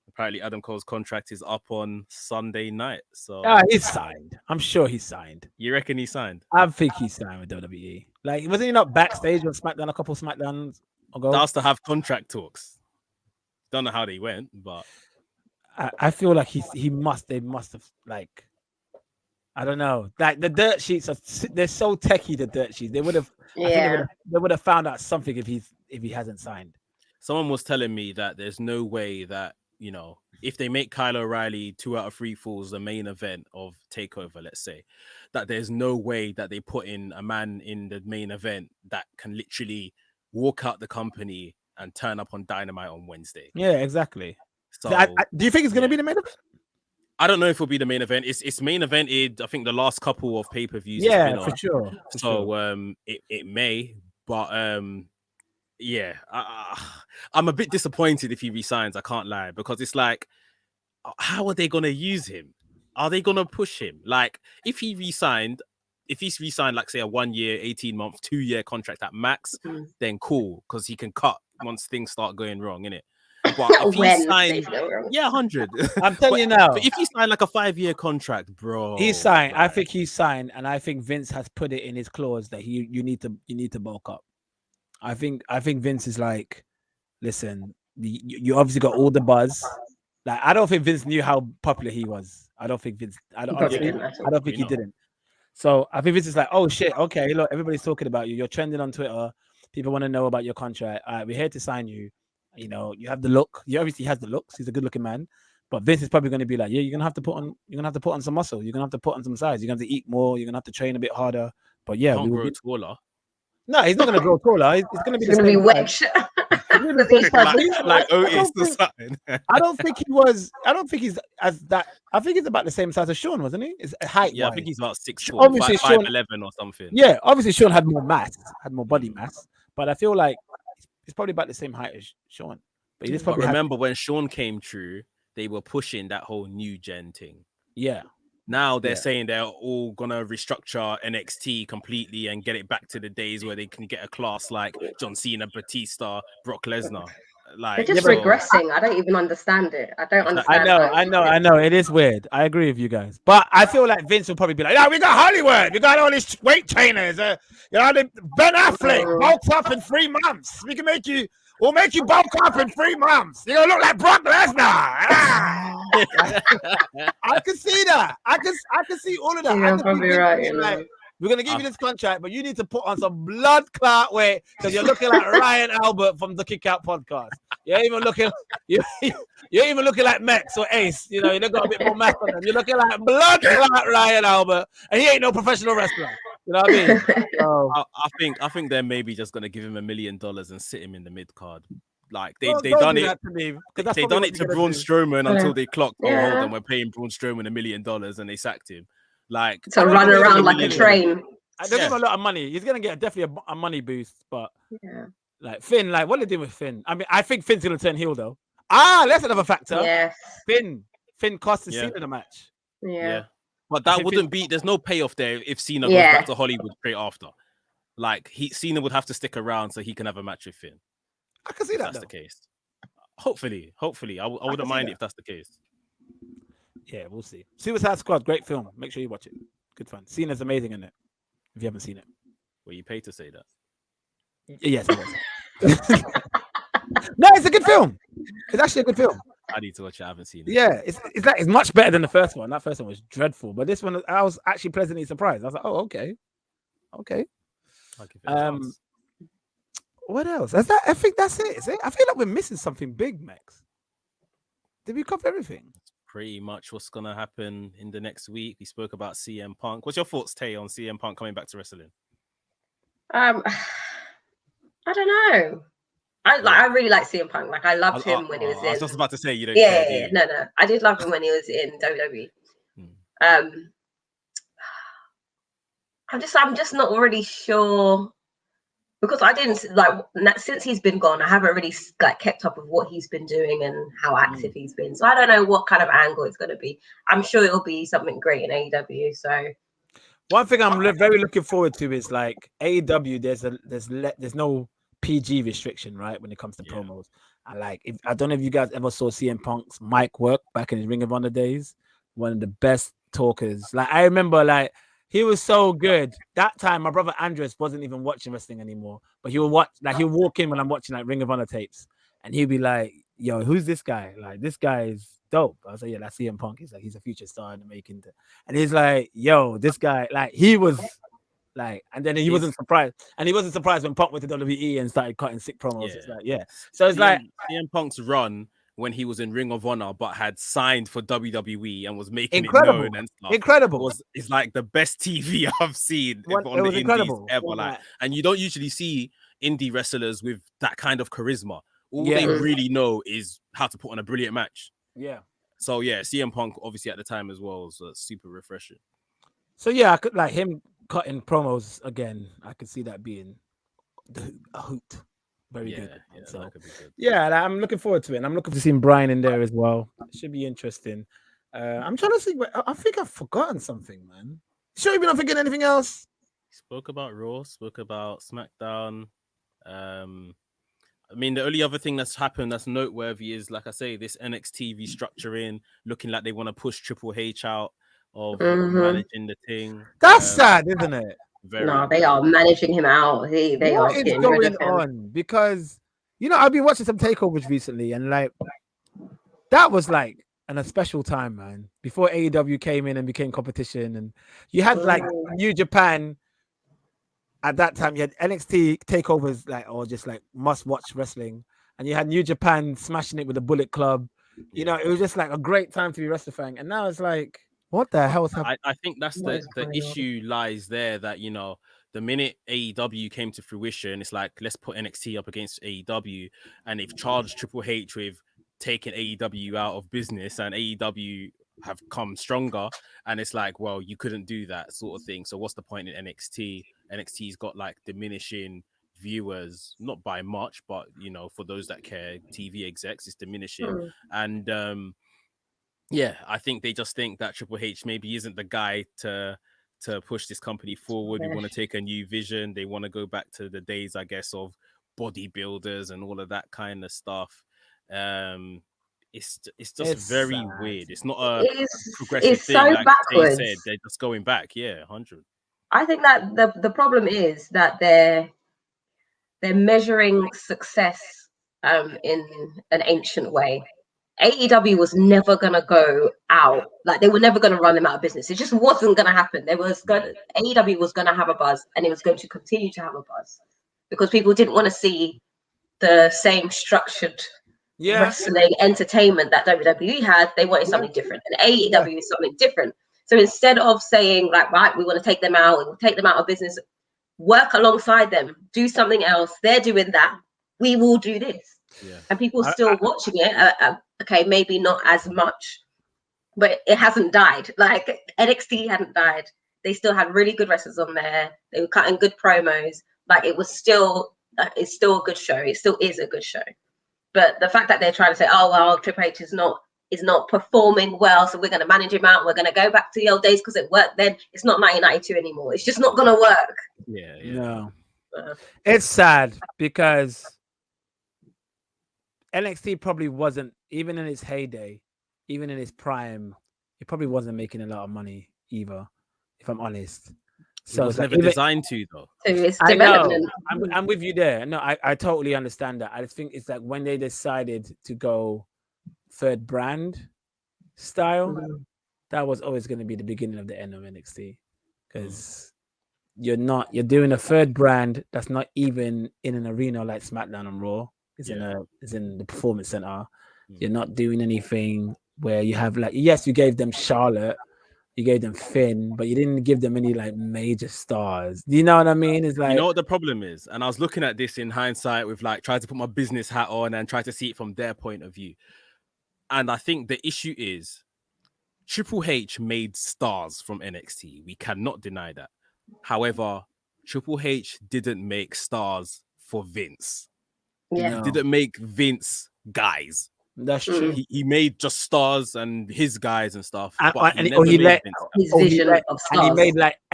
Apparently, Adam Cole's contract is up on Sunday night. So he's signed. I'm sure he's signed. You reckon he's signed? I think he's signed with WWE. Like, wasn't he not backstage on SmackDown a couple of SmackDowns ago? That's to have contract talks. Don't know how they went, but I feel like they must have, like, I don't know, like the dirt sheets they're so techie. The dirt sheets, they would have, they would have found out something if he hasn't signed. Someone was telling me that there's no way that if they make Kyle O'Reilly 2 out of 3 falls the main event of Takeover, let's say, that there's no way that they put in a man in the main event that can literally walk out the company and turn up on Dynamite on Wednesday. Yeah, exactly. So, do you think it's going to be the main event? I don't know if it'll be the main event. It's main evented, I think, the last couple of pay-per-views. Yeah, for sure. It may, but I'm a bit disappointed if he resigns. I can't lie, because it's like, how are they going to use him? Are they going to push him? Like, if he resigned, if he's re-signed, like say a 1 year, 18-month, 2-year contract at max, then cool, because he can cut once things start going wrong, innit? But if he signed, 100. I'm telling you now. But if he signed like a 5-year contract, bro, He signed. I think he signed, and I think Vince has put it in his clause that you need to bulk up. I think Vince is like, listen, you obviously got all the buzz. Like, I don't think Vince knew how popular he was. I don't think Vince. I don't think he didn't. So I think Vince is like, oh shit, okay, look, everybody's talking about you. You're trending on Twitter. People want to know about your contract. All right, we're here to sign you. You know, you have the look. He obviously has the looks. He's a good-looking man. But Vince is probably going to be like, yeah, you're gonna have to put on some muscle. You're gonna have to put on some size. You're gonna have to eat more. You're gonna have to train a bit harder. But yeah, we will grow taller. No, he's not gonna grow taller. He's gonna be. He's gonna be wedged. like Otis or something. I don't think he was. I don't think he's as that. I think he's about the same size as Sean, wasn't he? Is height? Yeah, I think he's about 6'4", obviously 5'11" or something. Yeah, obviously Sean had more mass, had more body mass, but I feel like he's probably about the same height as Sean. But he just probably remember when Sean came through, they were pushing that whole new gen thing. Yeah. Now they're saying they're all gonna restructure NXT completely and get it back to the days where they can get a class like John Cena, Batista, Brock Lesnar. Like they're just regressing. I don't even understand it. I don't understand. I know. It is weird. I agree with you guys, but I feel like Vince will probably be like, "Yeah, we got Hollywood. We got all these weight trainers. Ben Affleck bulked up in 3 months. We'll make you bulk up in 3 months. You're gonna look like Brock Lesnar." I can see that. I can see all of that. You're probably right. We're gonna give you this contract, but you need to put on some blood clot weight because you're looking like Ryan Albert from the KickOut podcast. You're even looking like Mex or Ace. You know, you got a bit more mass on them. You're looking like blood clot Ryan Albert, and he ain't no professional wrestler. You know what I mean? So, I think they're maybe just gonna give him $1 million and sit him in the mid card. Like they done it to Braun Strowman until they clocked. Oh, hold on, we're paying Braun Strowman $1 million, and they sacked him. Like to run around like a train. I don't give him a lot of money. He's gonna get definitely a money boost, but like Finn, like what are they doing with Finn? I mean, I think Finn's gonna turn heel though. That's another factor. Yes. Finn cost Cena the match. Yeah. But that wouldn't be. There's no payoff there if Cena goes back to Hollywood straight after. Like Cena would have to stick around so he can have a match with Finn. I can see that. That's the case. Hopefully, I wouldn't mind it if that's the case. Yeah, we'll see. Suicide Squad, great film. Make sure you watch it. Good fun. Cena's amazing in it. If you haven't seen it, were you paid to say that? Yes, it was. No, it's a good film. It's actually a good film. I need to watch it. I haven't seen it. Yeah, it's much better than the first one. That first one was dreadful, but this one I was actually pleasantly surprised. I was like, oh, okay. What else? I think that's it. I feel like we're missing something big, Max. Did we cover everything? Pretty much what's gonna happen in the next week. We spoke about CM Punk. What's your thoughts, Tay, on CM Punk coming back to wrestling? I don't know. I really like CM Punk. Like I loved him when he was in. I was just about to say you don't. Yeah. No. I did love him when he was in WWE. I'm just not really sure. Because I didn't since he's been gone, I haven't really kept up with what he's been doing and how active he's been. So I don't know what kind of angle it's going to be. I'm sure it'll be something great in AEW. So one thing I'm very looking forward to is like AEW. There's no PG restriction, right, when it comes to promos. And I don't know if you guys ever saw CM Punk's mic work back in his Ring of Honor days. One of the best talkers. I remember he was so good. That time, my brother Andres wasn't even watching wrestling anymore. But he would watch, he'll walk in when I'm watching Ring of Honor tapes, and he'll be like, "Yo, who's this guy? This guy is dope." I was like, "Yeah, that's CM Punk." He's like, "He's a future star in the making." And he's like, "Yo, this guy, he was and then he wasn't surprised, and he wasn't surprised when Punk went to WWE and started cutting sick promos. So it's CM Punk's run when he was in Ring of Honor, but had signed for WWE and was making it known and stuff. Incredible. It's like the best TV I've seen on the indies ever. And you don't usually see indie wrestlers with that kind of charisma. All they really know is how to put on a brilliant match. Yeah. So CM Punk obviously at the time as well was super refreshing. So I could him cutting promos again. I could see that being a hoot. Very good. Yeah, so, that could be good. Yeah, I'm looking forward to it. And I'm looking to seeing Brian in there as well. It should be interesting. I'm trying to see. I think I've forgotten something, man. Sure, you're not forgetting anything else? Spoke about Raw, spoke about SmackDown. I mean, the only other thing that's happened that's noteworthy is, like I say, this NXT restructuring, looking like they want to push Triple H out of managing the thing. That's sad, isn't it? No, they are managing him out. They What are is getting rid going of him. on? Because I've been watching some takeovers recently, and like that was like a special time, man. Before AEW came in and became competition, and you had like New Japan. At that time, you had NXT takeovers, like, or just like must-watch wrestling, and you had New Japan smashing it with the Bullet Club. You know, it was just like a great time to be wrestling fan. And now it's like, what the hell's happening? I think that's the issue lies there, that the minute AEW came to fruition, it's like, let's put NXT up against AEW, and they've charged Triple H with taking AEW out of business, and AEW have come stronger, and it's like, well, you couldn't do that sort of thing. So what's the point in NXT? NXT's got like diminishing viewers, not by much, but for those that care, TV execs, it's diminishing. And yeah, I think they just think that Triple H maybe isn't the guy to push this company forward. We want to take a new vision. They want to go back to the days, I guess, of bodybuilders and all of that kind of stuff. It's just very sad. weird. It's not a progressive it's thing. so Like backwards. they said, they're just going back. Yeah, 100. I think that the problem is that they're measuring success in an ancient way. AEW was never gonna go out, like they were never gonna run them out of business. It just wasn't gonna happen. AEW was gonna have a buzz, and it was going to continue to have a buzz because people didn't want to see the same structured wrestling entertainment that WWE had. They wanted something different, and AEW is something different. So instead of saying like, right, we want to take them out, we'll take them out of business, work alongside them, do something else. They're doing that. We will do this. Yeah. And people still watching it. Okay, maybe not as much, but it hasn't died. Like NXT hadn't died. They still had really good wrestlers on there. They were cutting good promos. Like it was still, it's still a good show. It still is a good show. But the fact that they're trying to say, oh well, Triple H is not performing well, so we're going to manage him out. We're going to go back to the old days because it worked then. It's not 1992 anymore. It's just not going to work. Yeah. No, it's sad because NXT probably wasn't, even in its heyday, even in its prime, it probably wasn't making a lot of money either, if I'm honest. So it was never designed to, though. It's development. I'm with you there. No, I totally understand that. I just think it's like when they decided to go third brand style, that was always going to be the beginning of the end of NXT, because you're doing a third brand that's not even in an arena like SmackDown and Raw. It's in the Performance Center. You're not doing anything where you have like, yes, you gave them Charlotte, you gave them Finn, but you didn't give them any like major stars. Do you know what I mean? It's like, you know what the problem is, and I was looking at this in hindsight with like trying to put my business hat on and try to see it from their point of view. And I think the issue is Triple H made stars from NXT. We cannot deny that. However, Triple H didn't make stars for Vince. Yeah. He didn't make Vince guys. That's true. He made just stars and his guys and stuff. And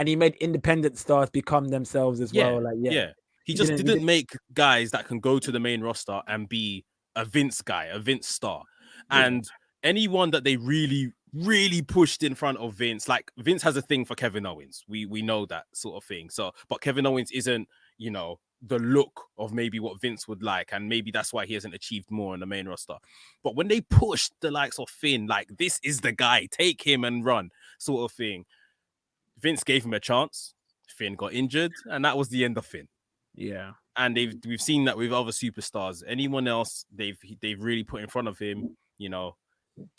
he made independent stars become themselves as well. Like, he just didn't make guys that can go to the main roster and be a Vince guy, a Vince star. And anyone that they really, really pushed in front of Vince, like Vince has a thing for Kevin Owens. We know that sort of thing. So, but Kevin Owens isn't, the look of maybe what Vince would like, and maybe that's why he hasn't achieved more on the main roster. But when they pushed the likes of Finn, like, this is the guy, take him and run, sort of thing, Vince gave him a chance. Finn got injured, and that was the end of Finn. Yeah. And we've seen that with other superstars. Anyone else they've really put in front of him,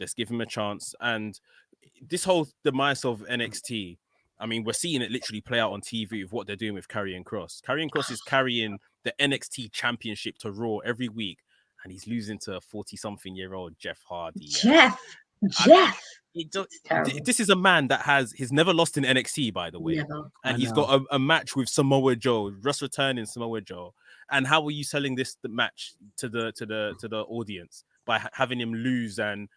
let's give him a chance. And this whole demise of NXT, I mean, we're seeing it literally play out on TV with what they're doing with Karrion Kross. Karrion Kross is carrying the NXT Championship to Raw every week, and he's losing to a 40-something-year-old Jeff Hardy. Jeff. This is a man that he's never lost in NXT, by the way. Never. And he's got a match with Samoa Joe, just returning Samoa Joe. And how are you selling the match to the audience by having him lose and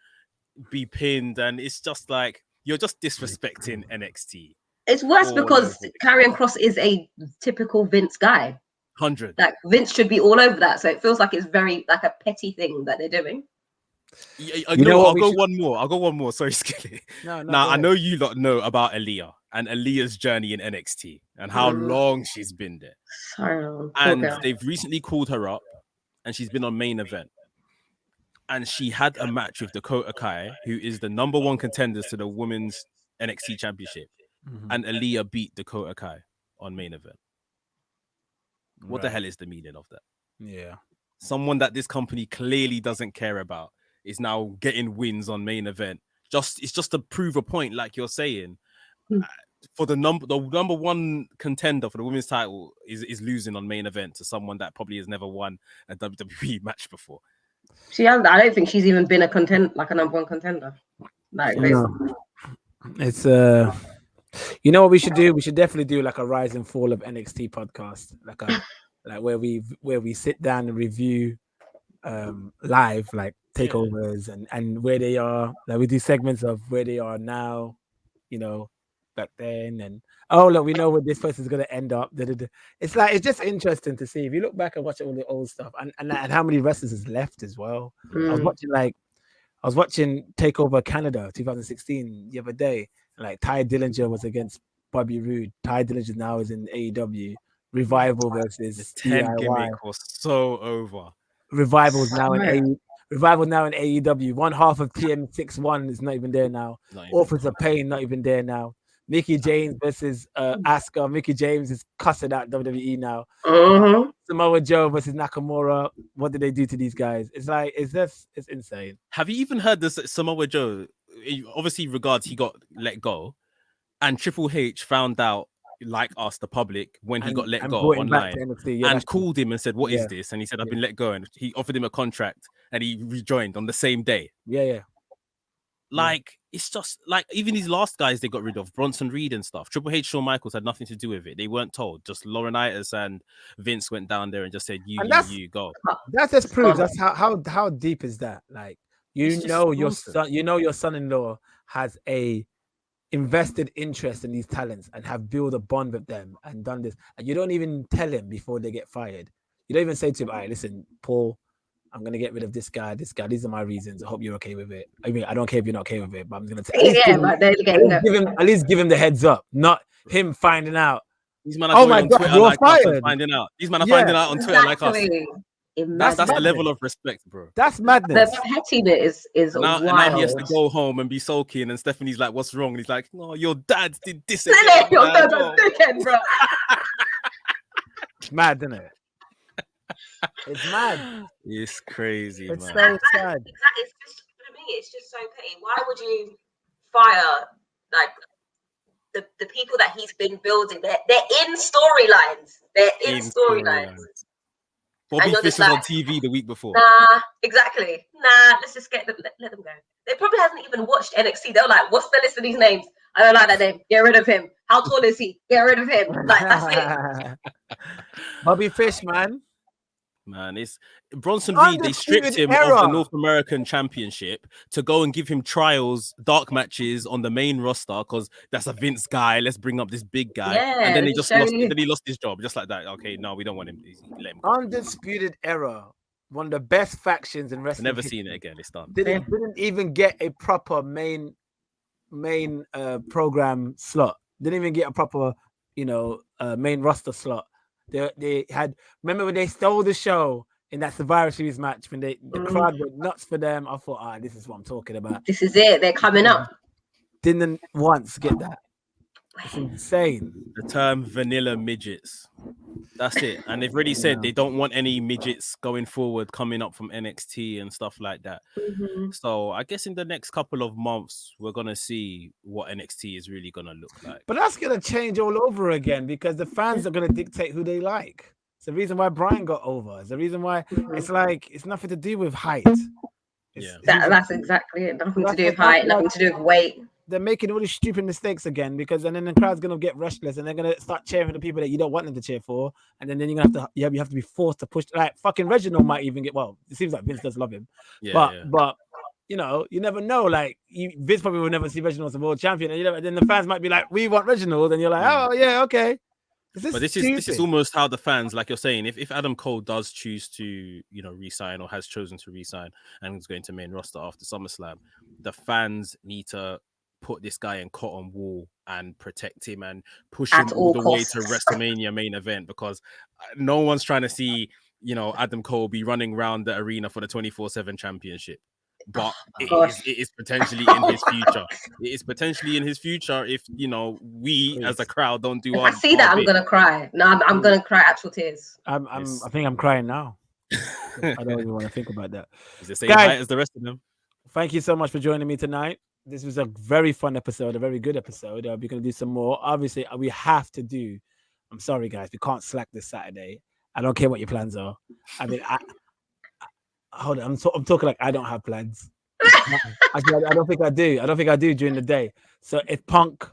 be pinned? And it's just like, you're just disrespecting NXT. It's worse all because over it. Karrion Kross is a typical Vince guy. 100. Like Vince should be all over that. So it feels like it's very like a petty thing that they're doing. You know what? I'll go one more. I'll go one more. Sorry, Skilly. No, Now, I know you lot know about Aew and Aaliyah's journey in NXT and how long she's been there. So, and they've recently called her up and she's been on Main Event. And she had a match with Dakota Kai, who is the #1 contenders to the Women's NXT Championship. And Aaliyah beat Dakota Kai on Main Event. What the hell is the meaning of that? Yeah. Someone that this company clearly doesn't care about is now getting wins on Main Event. It's just to prove a point, like you're saying. For the #1 contender for the women's title is losing on Main Event to someone that probably has never won a WWE match before. I don't think she's even been a #1 contender. Like it's you know what we should do? We should definitely do like a rise and fall of NXT podcast, like where we sit down and review live like takeovers and where they are. Like we do segments of where they are now, you know, back then, and look, we know where this person's gonna end up. It's like it's just interesting to see if you look back and watch all the old stuff and how many wrestlers is left as well. I was watching Takeover Canada 2016 the other day. Like Ty Dillinger was against Bobby Roode. Ty Dillinger now is in AEW. Revival versus 10 DIY. gimmick was so over. Revival's now in AEW. One half of TM61 is not even there now. Authors of Pain not even there now. Mickey James versus Asuka. Mickey James is cussing out WWE now. Samoa Joe versus Nakamura. What did they do to these guys? It's like it's insane. Have you even heard this Samoa Joe? Obviously, regards he got let go, and Triple H found out, like us, the public, when he got let go online, and called him and said, "What is this?" And he said, "I've been let go," and he offered him a contract, and he rejoined on the same day. Like it's just like even these last guys they got rid of, Bronson Reed and stuff. Triple H, Shawn Michaels had nothing to do with it. They weren't told. Just Laurinaitis and Vince went down there and just said, "You go." That just proves that's how deep is that? Like your son-in-law has a invested interest in these talents and have built a bond with them and done this, and you don't even tell him before they get fired. You don't even say to him, "All right, listen, Paul, I'm gonna get rid of this guy. These are my reasons. I hope you're okay with it. I mean, I don't care if you're not okay with it, but I'm gonna at least give him the heads up, not him finding out. These men are going on Twitter like us and finding out. These men are finding out on Twitter like us. That's the level of respect, bro. That's madness. The pettiness is wild. And now he has to go home and be sulking, and Stephanie's like, "What's wrong?" And he's like, "No, your dad did this again." Your dad's a dickhead, bro. It's mad, isn't it? It's mad. It's crazy. It's man. so sad. Exactly. It's just for me. It's just so petty. Why would you fire like the people that he's been building? They're in storylines. They're in storylines. Bobby Fish was on TV the week before. Exactly. Let's just let them go. They probably hasn't even watched NXT. They're like, what's the list of these names? I don't like that name. Get rid of him. How tall is he? Get rid of him. Like that's it. Bobby Fish, man. It's Bronson Reed. They stripped him of the North American Championship to go and give him trials, dark matches on the main roster because that's a Vince guy. Let's bring up this big guy, and then he lost his job just like that. Okay, no, we don't want him. Let him go. Undisputed Era, one of the best factions in wrestling. Never seen it again. It's done. Didn't even get a proper main program slot. Didn't even get a proper main roster slot. They had, remember when they stole the show in that Survivor Series match when the crowd went nuts for them? I thought, this is what I'm talking about. This is it. They're coming up. Didn't once get that. It's insane. The term vanilla midgets. That's it. And they've already said they don't want any midgets going forward coming up from NXT and stuff like that. So I guess in the next couple of months, we're going to see what NXT is really going to look like. But that's going to change all over again because the fans are going to dictate who they like. It's the reason why Brian got over. It's the reason why it's like, it's nothing to do with height. That's exactly it. Nothing to do with height, nothing to do with weight. They're making all these stupid mistakes again because then the crowd's gonna get restless and they're gonna start cheering for the people that you don't want them to cheer for, and then you're gonna have to be forced to push. Like fucking Reginald might even get. Well, it seems like Vince does love him, but you know, you never know. Like Vince probably will never see Reginald as a world champion, and then the fans might be like, "We want Reginald," and you're like, "Oh yeah, okay." But this is almost how the fans, like you're saying, if Adam Cole does choose to, resign or has chosen to resign and is going to main roster after SummerSlam, the fans need to put this guy in cotton wool and protect him and push him all the way to WrestleMania main event, because no one's trying to see, Adam Cole be running around the arena for the 24/7 championship. But it is potentially in his future. It is potentially in his future if we as a crowd don't do. If I see that, I'm gonna cry. No, I'm gonna cry actual tears. I think I'm crying now. I don't even want to think about that. Is the same height as the rest of them? Thank you so much for joining me tonight. This was a very fun episode, a very good episode. We're gonna do some more. Obviously, we have to do. I'm sorry, guys, we can't slack this Saturday. I don't care what your plans are. I mean, hold on, I'm talking like I don't have plans. Actually, I don't think I do. I don't think I do during the day. So if Punk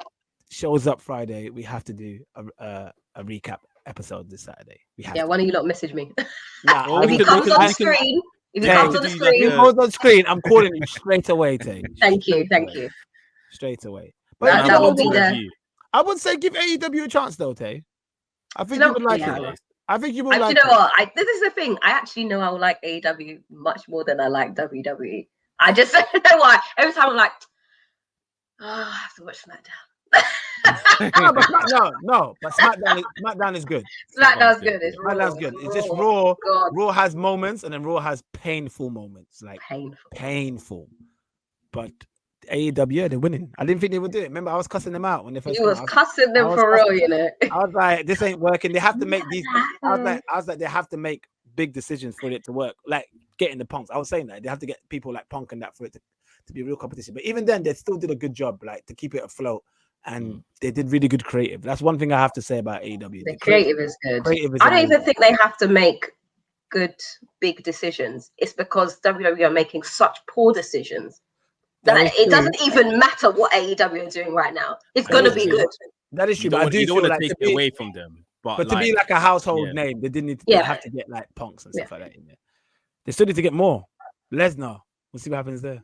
shows up Friday, we have to do a recap episode this Saturday. One of you lot message me. Nah, if he comes on the screen, I'm calling you straight away, Tay. Thank you. Straight away. But that will be there. I would say give AEW a chance though, Tay. I think you would like it. I think you will like it. You know what? This is the thing. I actually know I will like AEW much more than I like WWE. I just don't know why. Every time I'm like, I have to watch SmackDown. no, but SmackDown is good. SmackDown's good. SmackDown's good. It's just Raw. God. Raw has moments, and then Raw has painful moments, like painful. But AEW, they're winning. I didn't think they would do it. Remember, I was cussing them out when they first. You was cussing them for real, you know. I was like, this ain't working. They have to make these. I was like, they have to make big decisions for it to work. Like getting the Punks. I was saying that they have to get people like Punk and that for it to be a real competition. But even then, they still did a good job, like to keep it afloat. And they did really good creative. That's one thing I have to say about AEW. The creative is good. I don't even think they have to make good big decisions. It's because WWE are making such poor decisions that it doesn't even matter what AEW are doing right now. It's going to be good. That is true. But I do want to take it away from them. But to be like a household name, they didn't need to have to get like Punks and stuff like that in there. They still need to get more. Lesnar. We'll see what happens there.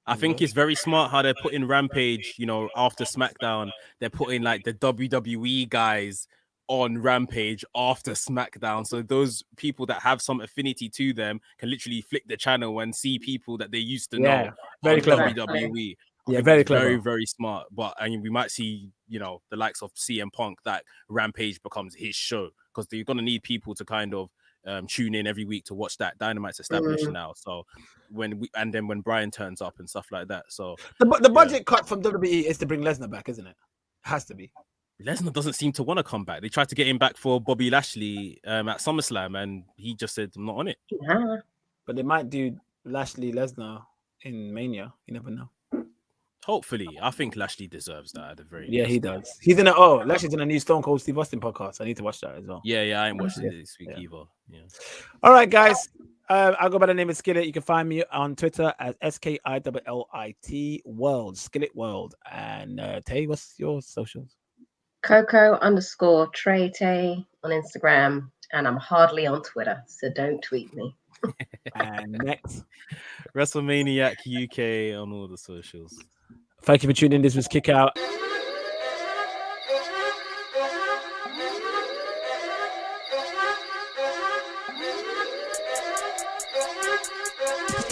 I think it's very smart how they're putting Rampage, after SmackDown. They're putting like the WWE guys on Rampage after SmackDown. So those people that have some affinity to them can literally flick the channel and see people that they used to know. Very clever. WWE. Very clever. Very, very smart. But we might see, the likes of CM Punk, that Rampage becomes his show, because they're going to need people to kind of tune in every week to watch that. Dynamite's established now. So when Brian turns up and stuff like that. So the budget cut from WWE is to bring Lesnar back, isn't it? It has to be. Lesnar doesn't seem to want to come back. They tried to get him back for Bobby Lashley at SummerSlam, and he just said, I'm not on it. Yeah. But they might do Lashley Lesnar in Mania. You never know. Hopefully. I think Lashley deserves that at the very least. He does. Lashley's in a new Stone Cold Steve Austin podcast. I need to watch that as well. Yeah, I ain't watched it this week either. Yeah. All right, guys. I'll go by the name of Skillet. You can find me on Twitter as SKILLIT World, Skillet World. And Tay, what's your socials? Coco_Trey on Instagram. And I'm hardly on Twitter, so don't tweet me. And next, WrestleManiac UK on all the socials. Thank you for tuning in. This was KickOut.